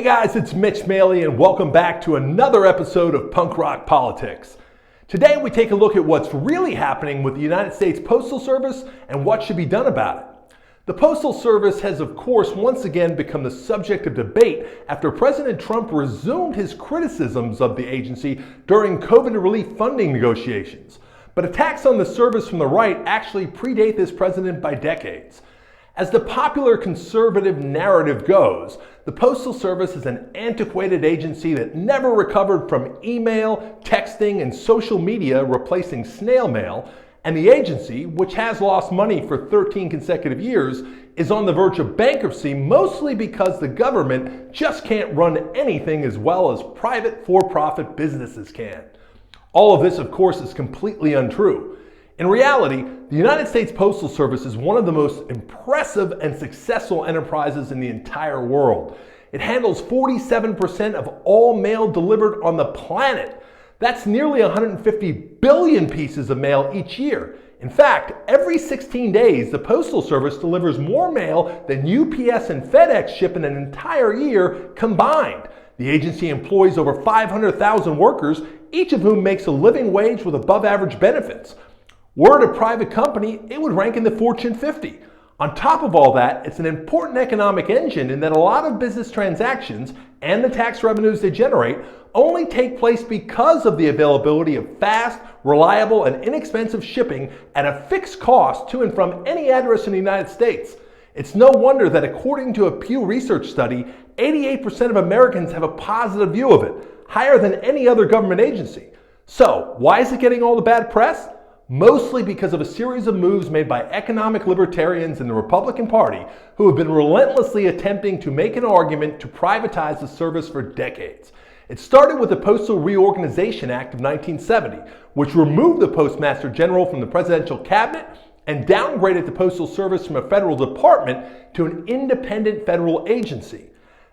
guys, it's Mitch Maley and welcome back to another episode of Punk Rock Politics. Today we take a look at what's really happening with the United States Postal Service and what should be done about it. The Postal Service has of course once again become the subject of debate after President Trump resumed his criticisms of the agency during COVID relief funding negotiations. But attacks on the service from the right actually predate this president by decades. As the popular conservative narrative goes, the Postal Service is an antiquated agency that never recovered from email, texting, and social media replacing snail mail, and the agency, which has lost money for 13 consecutive years, is on the verge of bankruptcy mostly because the government just can't run anything as well as private for-profit businesses can. All of this, of course, is completely untrue. In reality, the United States Postal Service is one of the most impressive and successful enterprises in the entire world. It handles 47% of all mail delivered on the planet. That's nearly 150 billion pieces of mail each year. In fact, every 16 days, the Postal Service delivers more mail than UPS and FedEx ship in an entire year combined. The agency employs over 500,000 workers, each of whom makes a living wage with above average benefits. Were it a private company, it would rank in the Fortune 50. On top of all that, it's an important economic engine in that a lot of business transactions and the tax revenues they generate only take place because of the availability of fast, reliable, and inexpensive shipping at a fixed cost to and from any address in the United States. It's no wonder that according to a Pew Research study, 88% of Americans have a positive view of it, higher than any other government agency. So, why is it getting all the bad press? Mostly because of a series of moves made by economic libertarians in the Republican Party who have been relentlessly attempting to make an argument to privatize the service for decades. It started with the Postal Reorganization Act of 1970, which removed the Postmaster General from the presidential cabinet and downgraded the Postal Service from a federal department to an independent federal agency.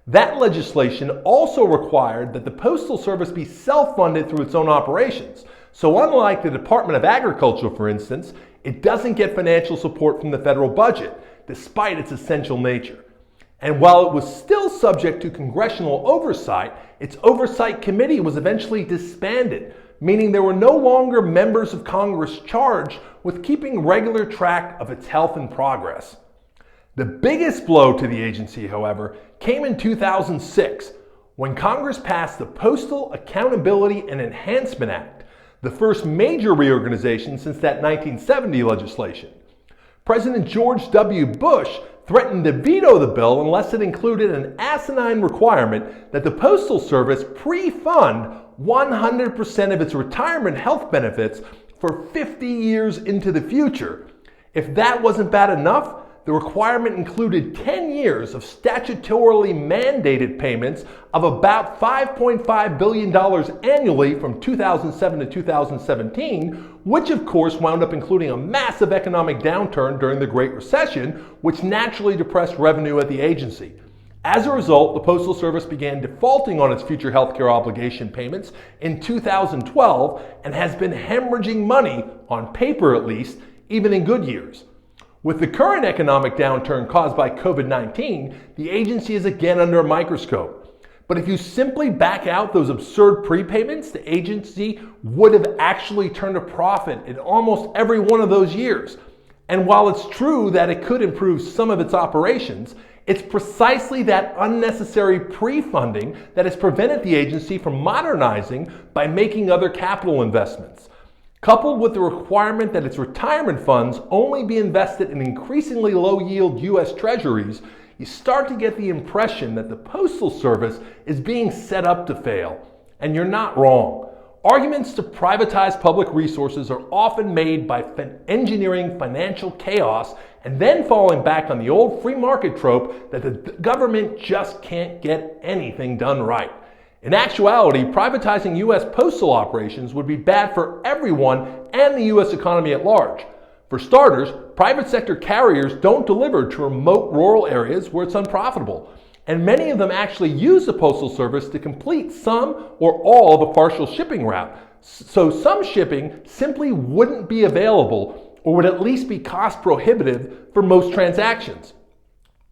That legislation also required that the Postal Service be self-funded through its own operations. So unlike the Department of Agriculture, for instance, it doesn't get financial support from the federal budget, despite its essential nature. And while it was still subject to congressional oversight, its oversight committee was eventually disbanded, meaning there were no longer members of Congress charged with keeping regular track of its health and progress. The biggest blow to the agency, however, came in 2006, when Congress passed the Postal Accountability and Enhancement Act, the first major reorganization since that 1970 legislation. President George W. Bush threatened to veto the bill unless it included an asinine requirement that the Postal Service pre-fund 100% of its retirement health benefits for 50 years into the future. If that wasn't bad enough, the requirement included 10 years of statutorily mandated payments of about $5.5 billion annually from 2007 to 2017, which of course wound up including a massive economic downturn during the Great Recession, which naturally depressed revenue at the agency. As a result, the Postal Service began defaulting on its future healthcare obligation payments in 2012 and has been hemorrhaging money, on paper at least, even in good years. With the current economic downturn caused by COVID-19, the agency is again under a microscope. But if you simply back out those absurd prepayments, the agency would have actually turned a profit in almost every one of those years. And while it's true that it could improve some of its operations, it's precisely that unnecessary pre-funding that has prevented the agency from modernizing by making other capital investments. Coupled with the requirement that its retirement funds only be invested in increasingly low-yield U.S. treasuries, you start to get the impression that the Postal Service is being set up to fail. And you're not wrong. Arguments to privatize public resources are often made by engineering financial chaos and then falling back on the old free market trope that the government just can't get anything done right. In actuality, privatizing U.S. postal operations would be bad for everyone and the U.S. economy at large. For starters, private sector carriers don't deliver to remote rural areas where it's unprofitable, and many of them actually use the Postal Service to complete some or all of a partial shipping route. So some shipping simply wouldn't be available or would at least be cost prohibitive for most transactions.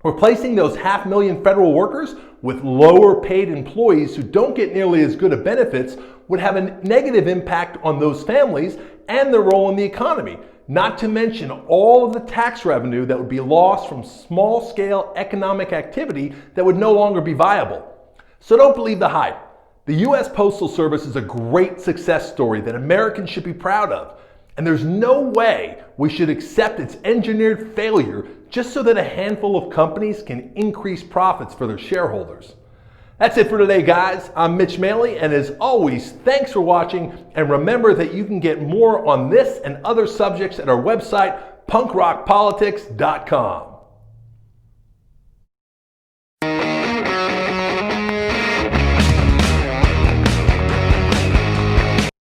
Replacing those 500,000 federal workers with lower paid employees who don't get nearly as good of benefits would have a negative impact on those families and their role in the economy, not to mention all of the tax revenue that would be lost from small-scale economic activity that would no longer be viable. So don't believe the hype. The U.S. Postal Service is a great success story that Americans should be proud of, and there's no way we should accept its engineered failure just so that a handful of companies can increase profits for their shareholders. That's it for today, guys. I'm Mitch Maley, and as always, thanks for watching, and remember that you can get more on this and other subjects at our website, punkrockpolitics.com.